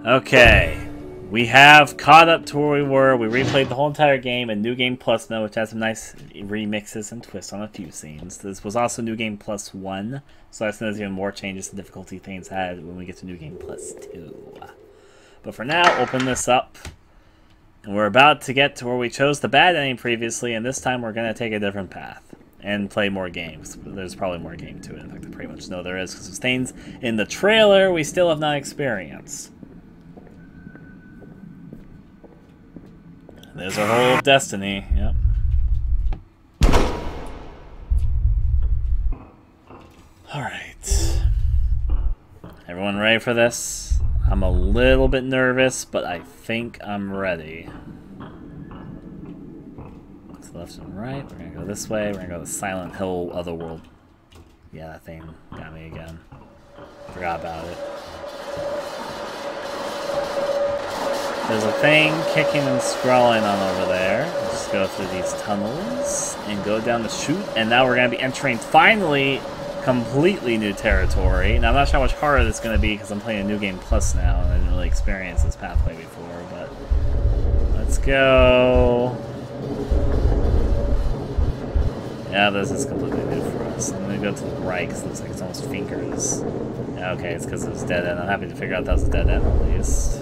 Okay, we have caught up to where we were. We replayed the whole entire game in New Game Plus mode, which has some nice remixes and twists on a few scenes. This was also New Game Plus 1, so I think there's even more changes and difficulty things had when we get to New Game Plus 2. But for now, open this up. And we're about to get to where we chose the bad ending previously, and this time we're going to take a different path. And play more games. There's probably more game to it. In fact, I pretty much know there is, because there's things in the trailer we still have not experienced. There's our whole destiny. Yep. Alright. Everyone ready for this? I'm a little bit nervous, but I think I'm ready. Left and right. We're gonna go this way. We're gonna go to Silent Hill Otherworld. Yeah, that thing got me again. Forgot about it. There's a thing kicking and scrolling on over there. Let's just go through these tunnels and go down the chute. And now we're gonna be entering finally completely new territory. Now I'm not sure how much harder this is gonna be because I'm playing a New Game Plus now and I didn't really experience this pathway before. But let's go. Yeah, this is completely new for us. I'm gonna go to the right because it looks like it's almost fingers. Yeah, okay, it's because it was dead end. I'm happy to figure out that was a dead end at least.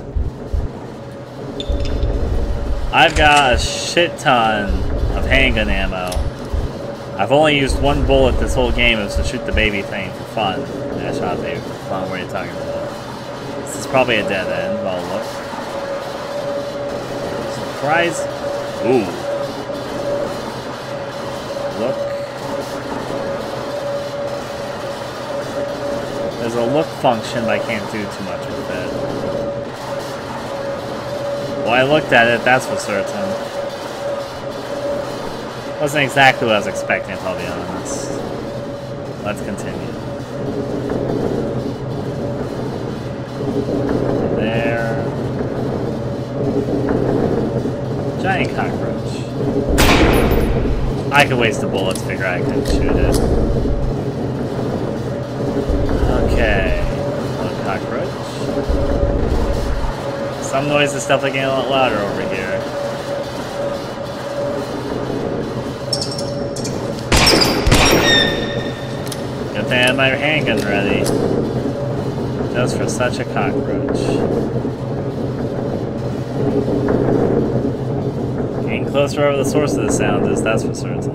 I've got a shit ton of handgun ammo. I've only used one bullet this whole game. It was to shoot the baby thing for fun. Yeah, I shot a baby for fun. What are you talking about? This is probably a dead end. Well, look. Surprise. Ooh. Look. There's a look function, but I can't do too much with it. Well, I looked at it, that's for certain. Wasn't exactly what I was expecting, if I'll be honest. Let's continue. There. Giant cockroach. I could waste the bullets, figure I could shoot it. Okay. One cockroach. Some noise is definitely getting a lot louder over here. Good thing I had my handgun ready. Just for such a cockroach. Getting closer wherever the source of the sound is, that's for certain.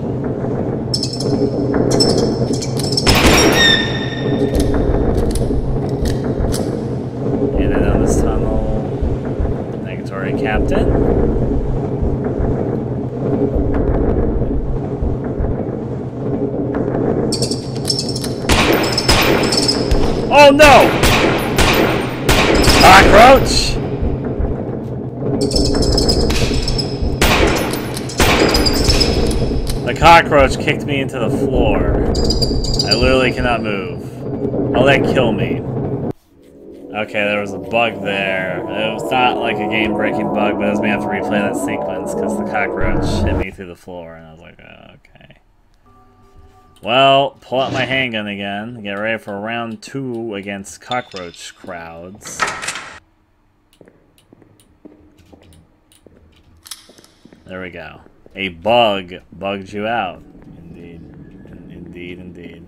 And then down this tunnel. Negatory Captain. Oh no! Cockroach! The cockroach kicked me into the floor. I literally cannot move. Oh, that killed me. Okay, there was a bug there. It was not like a game-breaking bug, but it was me have to replay that sequence because the cockroach hit me through the floor, and I was like, oh, okay. Well, pull out my handgun again. Get ready for round 2 against cockroach crowds. There we go. A bug bugged you out. Indeed. Indeed, indeed.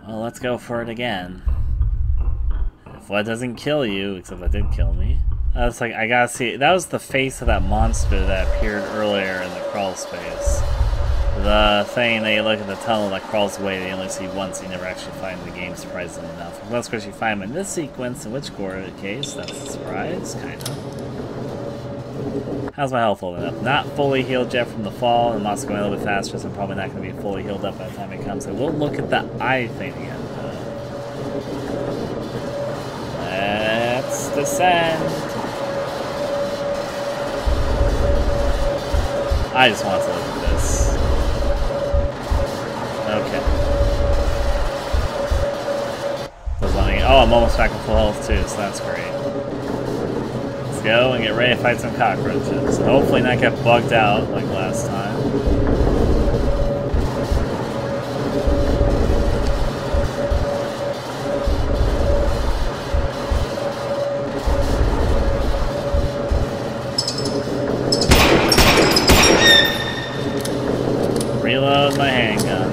Well, let's go for it again. If what doesn't kill you, except that did kill me. That's like, I gotta see. That was the face of that monster that appeared earlier in the crawl space. The thing that you look at the tunnel that crawls away, they only see once, you never actually find the game, surprisingly enough. Most of course you find them in this sequence, in which case, that's a surprise, kind of. How's my health holding up? Not fully healed yet from the fall, and I'm also going a little bit faster, so I'm probably not going to be fully healed up by the time it comes. I will look at the eye thing again, though. Let's descend. I just want to look at this. Okay. Oh, I'm almost back to full health too, so that's great. Let's go and get ready to fight some cockroaches. Hopefully not get bugged out like last time. Reload my handgun.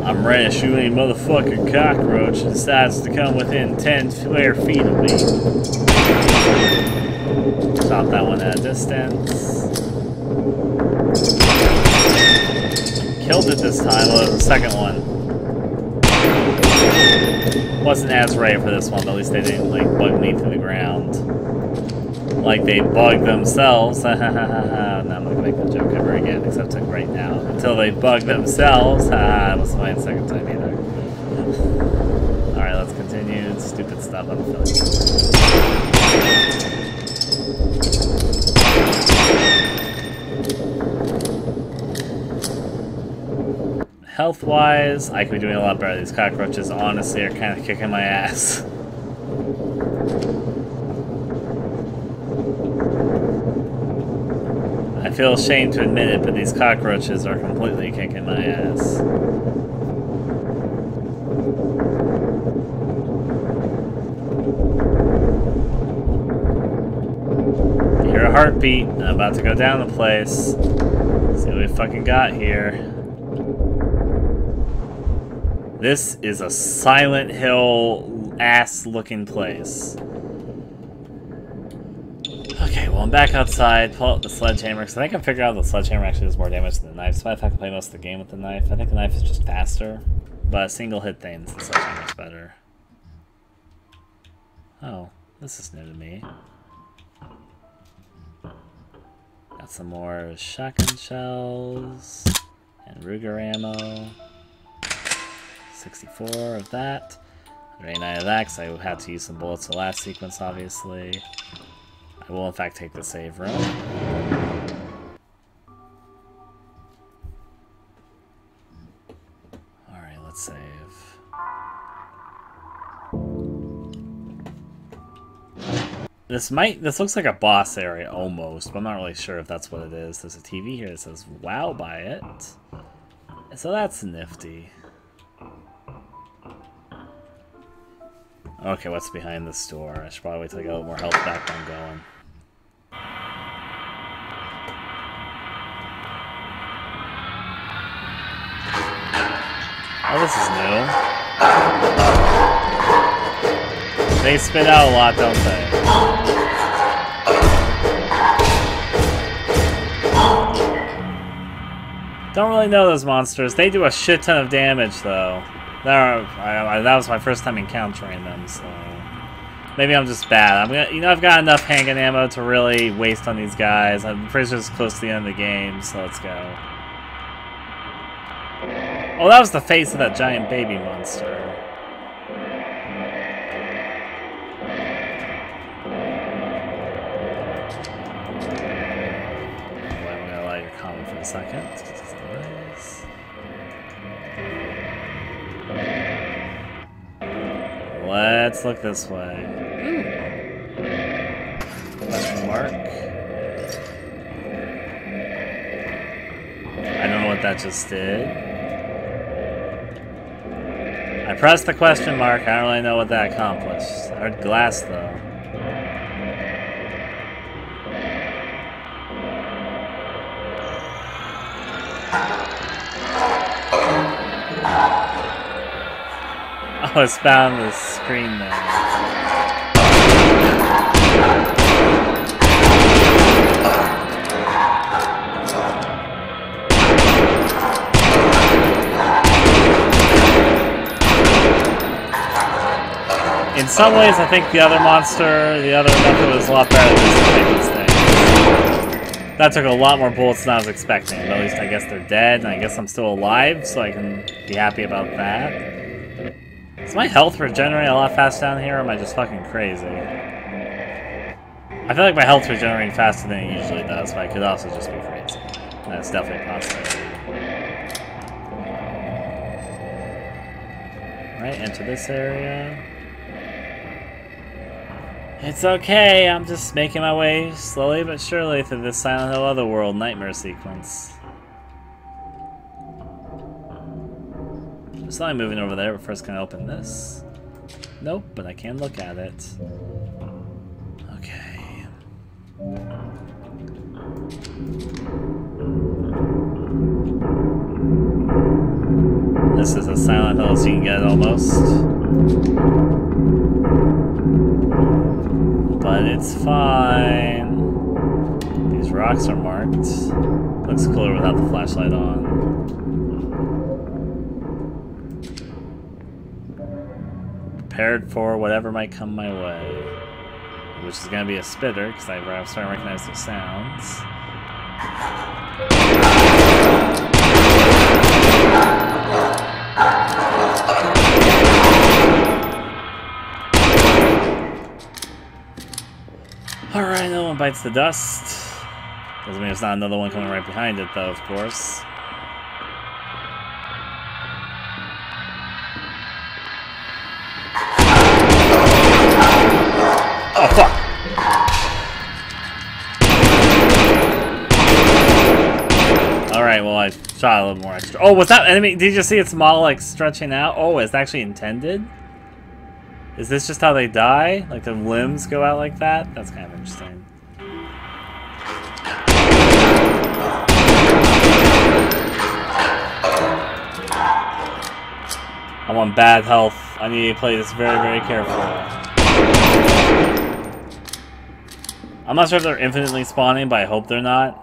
I'm ready to shoot any motherfucking cockroach that decides to come within 10 square feet of me. Stop that one at a distance. Killed it this time. Well, it was the second one. Wasn't as ready for this one, but at least they didn't like bug me through the ground. Like they bugged themselves. Now I'm not gonna make that joke ever again, except like right now. Until they bug themselves. I wasn't my second time either. Alright, let's continue. Stupid stuff, I'm feeling. Health-wise, I could be doing a lot better. These cockroaches, honestly, are kind of kicking my ass. I feel ashamed to admit it, but these cockroaches are completely kicking my ass. I hear a heartbeat. I'm about to go down the place. See what we fucking got here. This is a Silent Hill ass-looking place. Okay, well I'm back outside, pull out the sledgehammer, because I think I figured out the sledgehammer actually does more damage than the knife, so I have to play most of the game with the knife. I think the knife is just faster, but a single hit things, the sledgehammer's better. Oh, this is new to me. Got some more shotgun shells, and Ruger ammo. 64 of that. 189 of that, because I had to use some bullets the last sequence, obviously. I will, in fact, take the save room. Alright, let's save. This looks like a boss area, almost, but I'm not really sure if that's what it is. There's a TV here that says, wow, by it. So that's nifty. Okay, what's behind this door? I should probably wait till I get a little more health back when I'm going. Oh, this is new. They spit out a lot, don't they? Don't really know those monsters. They do a shit ton of damage, though. That was my first time encountering them, so maybe I'm just bad. I've got enough handgun ammo to really waste on these guys. I'm pretty sure it's close to the end of the game, so let's go. Oh, that was the face of that giant baby monster. I'm gonna allow your comment for a second. Let's look this way. Question mark. I don't know what that just did. I pressed the question mark. I don't really know what that accomplished. I heard glass, though. Oh, it's found the screen there. In some ways, I think the other method was a lot better than these things. That took a lot more bullets than I was expecting, but at least I guess they're dead, and I guess I'm still alive, so I can be happy about that. Is my health regenerating a lot fast down here, or am I just fucking crazy? I feel like my health's regenerating faster than it usually does, but I could also just be crazy. That's definitely a possibility. Right, enter this area. It's okay, I'm just making my way slowly but surely through this Silent Hill Otherworld nightmare sequence. Slowly moving over there, but first can I open this? Nope, but I can look at it. Okay. This is as silent hill as you can get almost. But it's fine. These rocks are marked. Looks cooler without the flashlight on. Prepared for whatever might come my way. Which is going to be a spitter, because I'm starting to recognize the sounds. Alright, no one bites the dust. Doesn't mean there's not another one coming right behind it, though, of course. Oh, fuck! Alright, well, I shot a little more extra. Oh, was that enemy? Did you see its maul, like, stretching out? Oh, is it actually intended? Is this just how they die? Like, the limbs go out like that? That's kind of interesting. I'm on bad health. I need to play this very, very carefully. I'm not sure if they're infinitely spawning, but I hope they're not.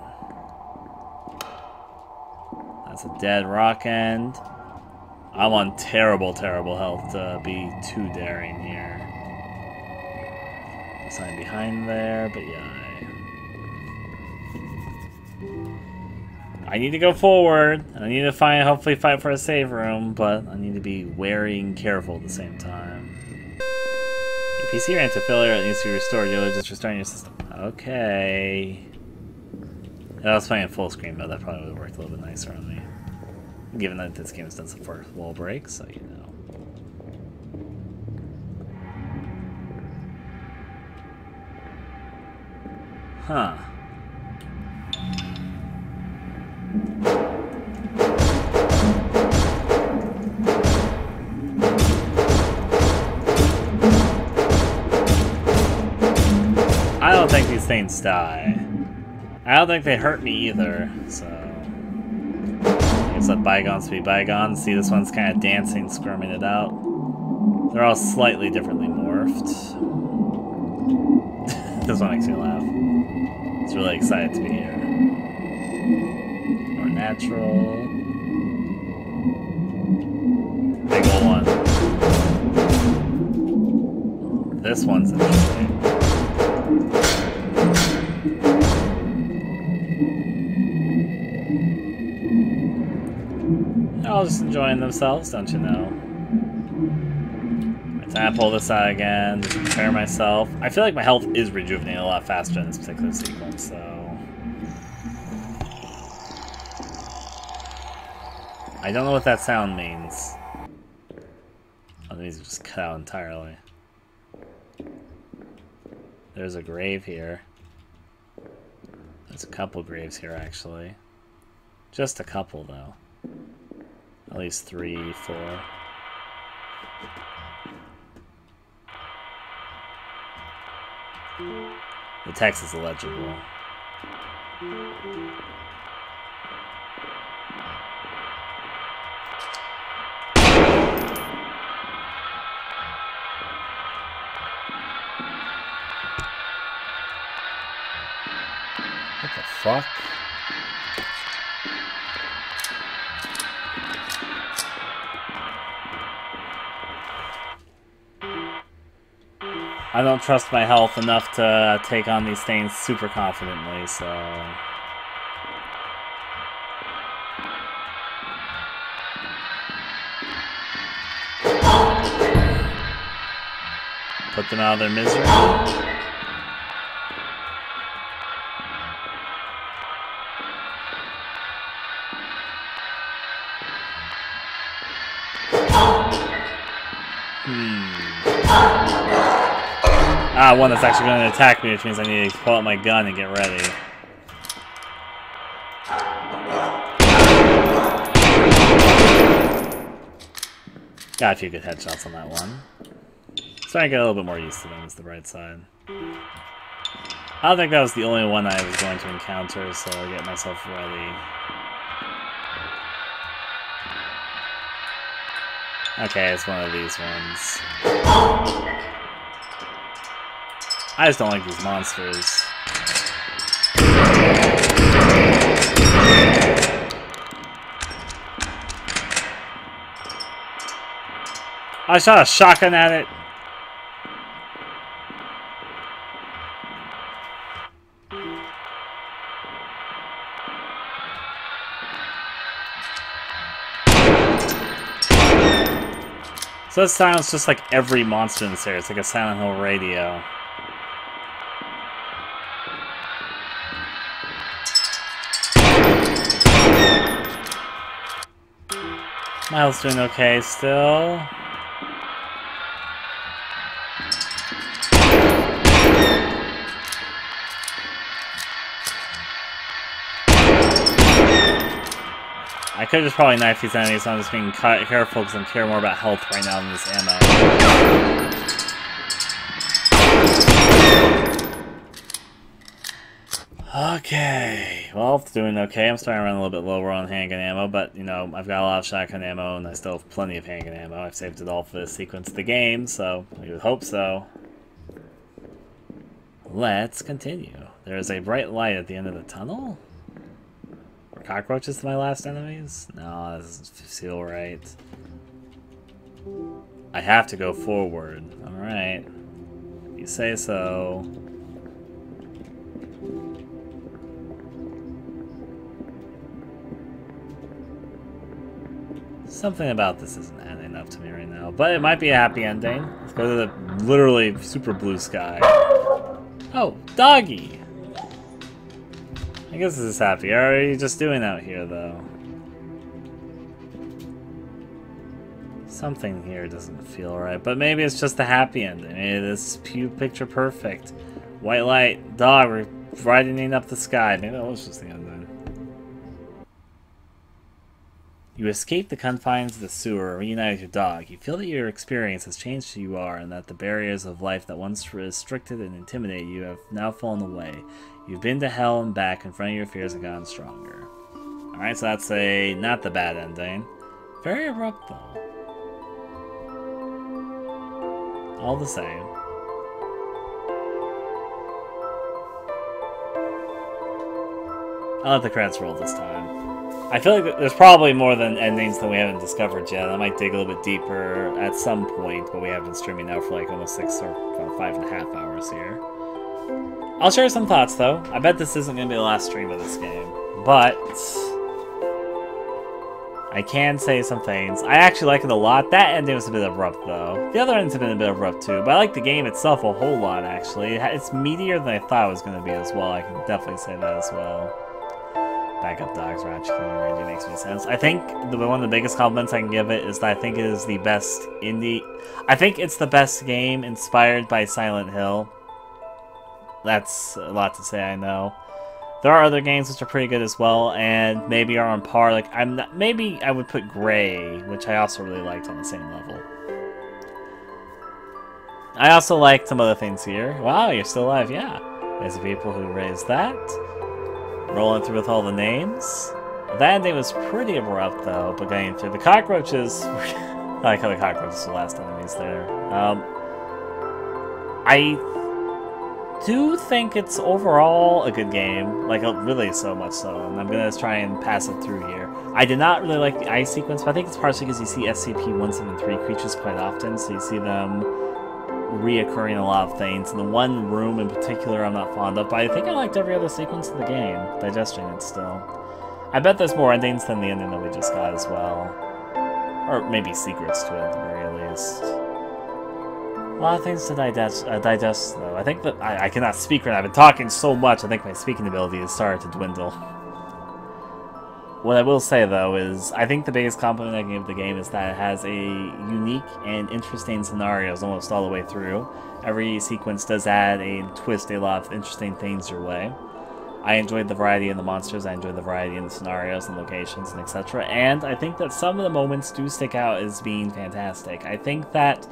That's a dead rock end. I'm on terrible, terrible health to be too daring here. There's something behind there, but yeah. I need to go forward, and I need to hopefully fight for a save room, but I need to be wary and careful at the same time. Your PC ran into failure, it needs to be restored. You're just restarting your system. Okay. If I was playing in full screen, though, that probably would have worked a little bit nicer on me. Given that this game has done some fourth wall breaks, so you know. Huh. I don't think these things die. I don't think they hurt me either, so... I guess let bygones be bygones. See, this one's kind of dancing, squirming it out. They're all slightly differently morphed. This one makes me laugh. It's really excited to be here. More natural. Big ol' one. This one's interesting. They're all just enjoying themselves, don't you know? Time to pull this out again, just prepare myself. I feel like my health is rejuvenating a lot faster in this particular sequence, so... I don't know what that sound means. Oh, these are just cut out entirely. There's a grave here. There's a couple graves here, actually. Just a couple, though. At least 3, 4. The text is illegible. What the fuck? I don't trust my health enough to take on these things super confidently, so... Put them out of their misery. Ah, one that's actually going to attack me, which means I need to pull out my gun and get ready. Got a few good headshots on that one. Starting to get a little bit more used to them, is the bright side. I don't think that was the only one I was going to encounter, so I'll get myself ready. Okay, it's one of these ones. I just don't like these monsters. I shot a shotgun at it. So it sounds just like every monster in this area. It's like a Silent Hill radio. Miles doing okay still. I could just probably knife these enemies, so I'm just being careful because I care more about health right now than this ammo. Okay, well, it's doing okay. I'm starting to run a little bit lower on handgun ammo, but, you know, I've got a lot of shotgun ammo, and I still have plenty of handgun ammo. I've saved it all for this sequence of the game, so I would hope so. Let's continue. There is a bright light at the end of the tunnel? Are cockroaches my last enemies? No, that doesn't feel right. I have to go forward. Alright. You say so. Something about this isn't adding up to me right now, but it might be a happy ending. Let's go to the literally super blue sky. Oh, doggy! I guess this is happy. How are you just doing out here, though? Something here doesn't feel right, but maybe it's just a happy ending. Maybe this picture perfect. White light, dog riding up the sky. Maybe that was just the ending. You escape the confines of the sewer, reunite with your dog. You feel that your experience has changed who you are, and that the barriers of life that once restricted and intimidated you have now fallen away. You've been to hell and back, confronting your fears and gotten stronger. Alright, so that's not the bad ending. Very abrupt, though. All the same. I'll let the credits roll this time. I feel like there's probably more than endings that we haven't discovered yet. I might dig a little bit deeper at some point, but we have been streaming now for like almost 6 or 5.5 hours here. I'll share some thoughts, though. I bet this isn't going to be the last stream of this game, but I can say some things. I actually like it a lot. That ending was a bit abrupt, though. The other endings have been a bit abrupt, too, but I like the game itself a whole lot, actually. It's meatier than I thought it was going to be as well. I can definitely say that as well. Backup dogs, Ratchet King, makes me sense. I think one of the biggest compliments I can give it is that I think it is the best indie. I think it's the best game inspired by Silent Hill. That's a lot to say, I know. There are other games which are pretty good as well, and maybe are on par. Like maybe I would put Gray, which I also really liked, on the same level. I also liked some other things here. Wow, you're still alive, yeah. There's the people who raised that. Rolling through with all the names. That ending was pretty abrupt, though, but getting through the cockroaches. I like how the cockroaches are the last enemies there. I do think it's overall a good game, like really so much so, and I'm gonna try and pass it through here. I did not really like the ice sequence, but I think it's partially because you see SCP-173 creatures quite often, so you see them reoccurring a lot of things. And the one room in particular I'm not fond of, but I think I liked every other sequence of the game, digesting it still. I bet there's more endings than the ending that we just got as well. Or maybe secrets to it at the very least. A lot of things to digest though. I think that I cannot speak right now. I've been talking so much, I think my speaking ability has started to dwindle. What I will say, though, is I think the biggest compliment I can give the game is that it has a unique and interesting scenarios almost all the way through. Every sequence does add a twist, a lot of interesting things your way. I enjoyed the variety in the monsters, I enjoyed the variety in the scenarios and locations and etc. And I think that some of the moments do stick out as being fantastic. I think that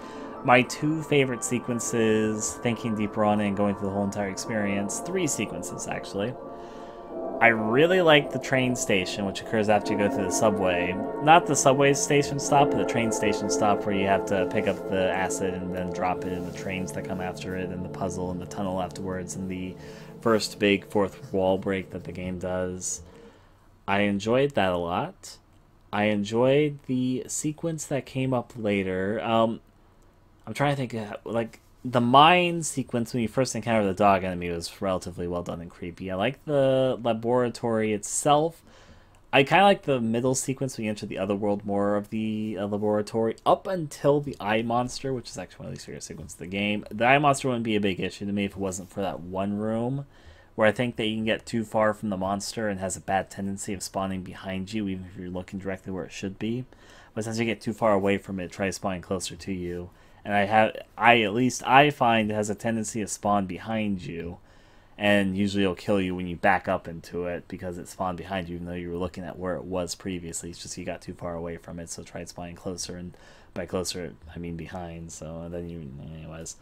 My two favorite sequences, thinking deeper on it and going through the whole entire experience, three sequences actually. I really like the train station, which occurs after you go through the subway. Not the subway station stop, but the train station stop where you have to pick up the acid and then drop it in the trains that come after it, and the puzzle and the tunnel afterwards, and the first big fourth wall break that the game does. I enjoyed that a lot. I enjoyed the sequence that came up later. I'm trying to think, like, the mine sequence when you first encounter the dog enemy was relatively well done and creepy. I like the laboratory itself. I kind of like the middle sequence when you enter the other world more of the laboratory, up until the eye monster, which is actually one of the serious sequences of the game. The eye monster wouldn't be a big issue to me if it wasn't for that one room, where I think that you can get too far from the monster and has a bad tendency of spawning behind you, even if you're looking directly where it should be. But since you get too far away from it, try spawning closer to you. And I find it has a tendency to spawn behind you, and usually it'll kill you when you back up into it because it spawned behind you even though you were looking at where it was previously. It's just you got too far away from it, so try spawning closer, and by closer I mean behind. So then anyways,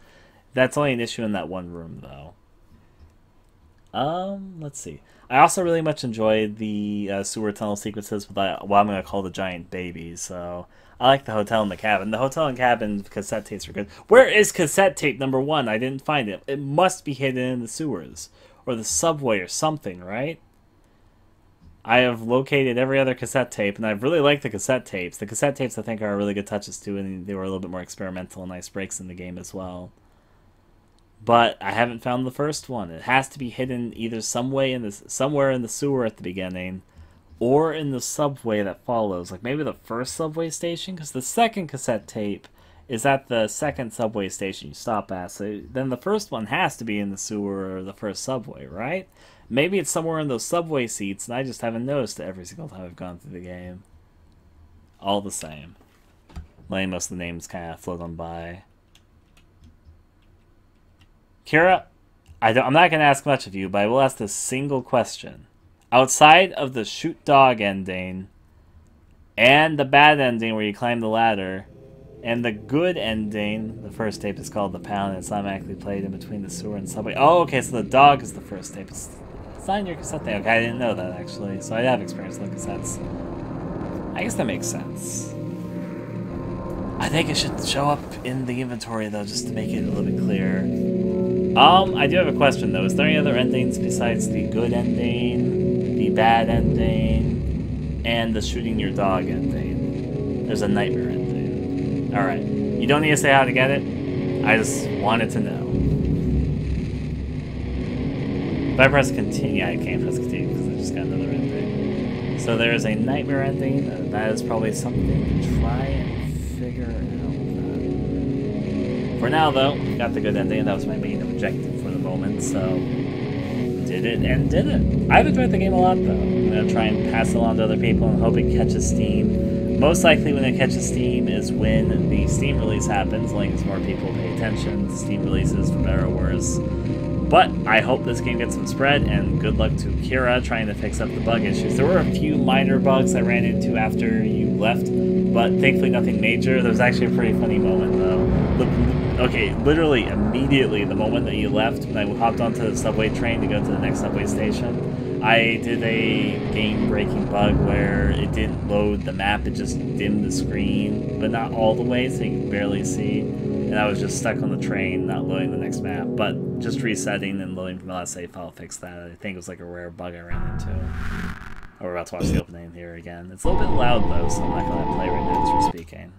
that's only an issue in that one room though. Let's see. I also really much enjoyed the sewer tunnel sequences with what I'm going to call the giant babies. So I like the hotel and the cabin. The hotel and cabin cassette tapes are good. Where is cassette tape number 1? I didn't find it. It must be hidden in the sewers or the subway or something, right? I have located every other cassette tape, and I've really liked the cassette tapes. The cassette tapes I think are really good touches too, and they were a little bit more experimental and nice breaks in the game as well. But I haven't found the first one. It has to be hidden either somewhere in the sewer at the beginning, or in the subway that follows. Like maybe the first subway station, because the second cassette tape is at the second subway station you stop at. So then the first one has to be in the sewer or the first subway, right? Maybe it's somewhere in those subway seats, and I just haven't noticed it every single time I've gone through the game. All the same. Letting most of the names kind of float on by. Kira, I'm not going to ask much of you, but I will ask this single question. Outside of the shoot dog ending, and the bad ending where you climb the ladder, and the good ending, the first tape is called The Pound, and it's automatically played in between the sewer and subway. Oh, okay, so the dog is the first tape. It's not in your cassette thing. Okay, I didn't know that, actually. So I have experience with cassettes. I guess that makes sense. I think it should show up in the inventory, though, just to make it a little bit clearer. I do have a question, though. Is there any other endings besides the good ending, the bad ending, and the shooting your dog ending? There's a nightmare ending. Alright. You don't need to say how to get it. I just wanted to know. If I press continue, I can't press continue because I just got another ending. So there's a nightmare ending. That is probably something to try and figure out. For now, though, got the good ending, and that was my main objective for the moment, so did it and did it. I've enjoyed the game a lot, though. I'm going to try and pass it along to other people and hope it catches steam. Most likely when it catches steam is when the Steam release happens, like as more people pay attention to Steam releases, for better or worse. But I hope this game gets some spread, and good luck to Kira trying to fix up the bug issues. There were a few minor bugs I ran into after you left, but thankfully nothing major. There was actually a pretty funny moment, though. Okay, literally immediately the moment that you left, when I hopped onto the subway train to go to the next subway station, I did a game-breaking bug where it didn't load the map, it just dimmed the screen, but not all the way, so you can barely see. And I was just stuck on the train, not loading the next map, but just resetting and loading from the last save file fixed that. I think it was like a rare bug I ran into. Oh, we're about to watch the opening here again. It's a little bit loud though, so I'm not going to play right now as we're speaking.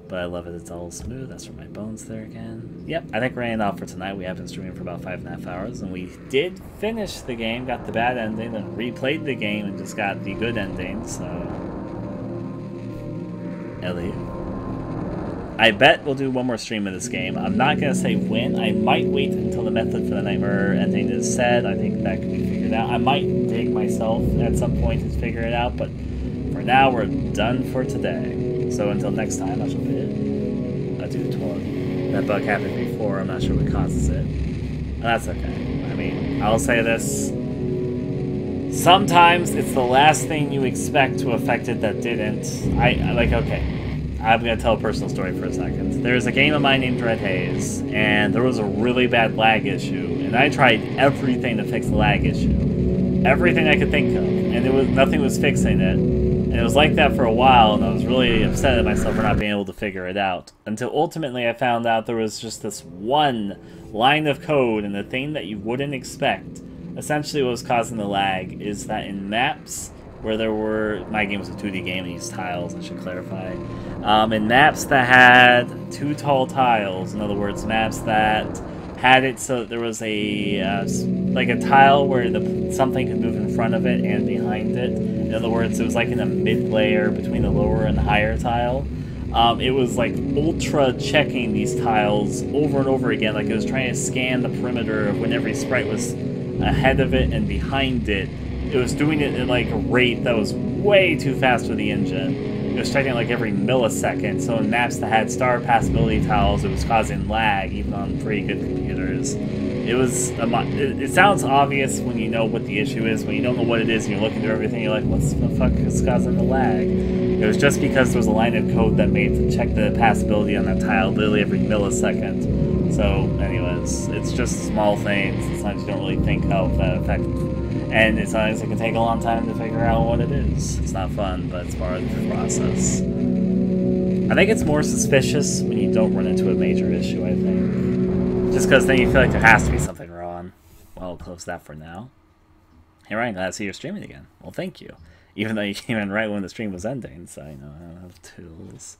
But I love it, it's all smooth. That's for my bones there again. Yep, I think we're ending off for tonight. We have been streaming for about 5.5 hours, and we did finish the game, got the bad ending, then replayed the game and just got the good ending, so... Ellie. I bet we'll do one more stream of this game. I'm not going to say when. I might wait until the method for the nightmare ending is set. I think that could be figured out. I might dig myself at some point to figure it out, but for now, we're done for today. So until next time, I shall bid adieu to all of you. That bug happened before. I'm not sure what causes it. And that's okay. I mean, I'll say this. Sometimes it's the last thing you expect to affect it that didn't. Like, okay. I'm going to tell a personal story for a second. There's a game of mine named Red Haze, and there was a really bad lag issue, and I tried everything to fix the lag issue. Everything I could think of, and nothing was fixing it. And it was like that for a while, and I was really upset at myself for not being able to figure it out. Until ultimately I found out there was just this one line of code, and the thing that you wouldn't expect, essentially what was causing the lag, is that in maps, where there were, my game was a 2D game and used tiles, I should clarify. In maps that had too tall tiles, in other words, maps that had it so that there was a, like a tile where something could move in front of it and behind it. In other words, it was like in a mid-layer between the lower and the higher tile. It was like ultra checking these tiles over and over again, like it was trying to scan the perimeter of when every sprite was ahead of it and behind it. It was doing it at like a rate that was way too fast for the engine. It was checking it like every millisecond, so in maps that had star passability tiles, it was causing lag, even on pretty good computers. It sounds obvious when you know what the issue is. When you don't know what it is and you're looking through everything, you're like, what the fuck is causing the lag? It was just because there was a line of code that made to check the passability on that tile literally every millisecond. So, anyways, it's just small things. Sometimes you don't really think of that effect. And sometimes it can take a long time to figure out what it is. It's not fun, but it's part of the process. I think it's more suspicious when you don't run into a major issue, I think. Just because then you feel like there has to be something wrong. Well, I'll close that for now. Hey Ryan, glad to see you're streaming again. Well, thank you. Even though you came in right when the stream was ending, so I know I don't have tools.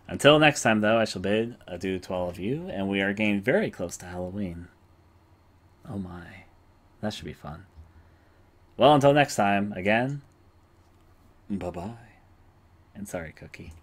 Until next time, though, I shall bid adieu to all of you, and we are getting very close to Halloween. Oh my. That should be fun. Well, until next time, again, bye-bye. And sorry, Cookie.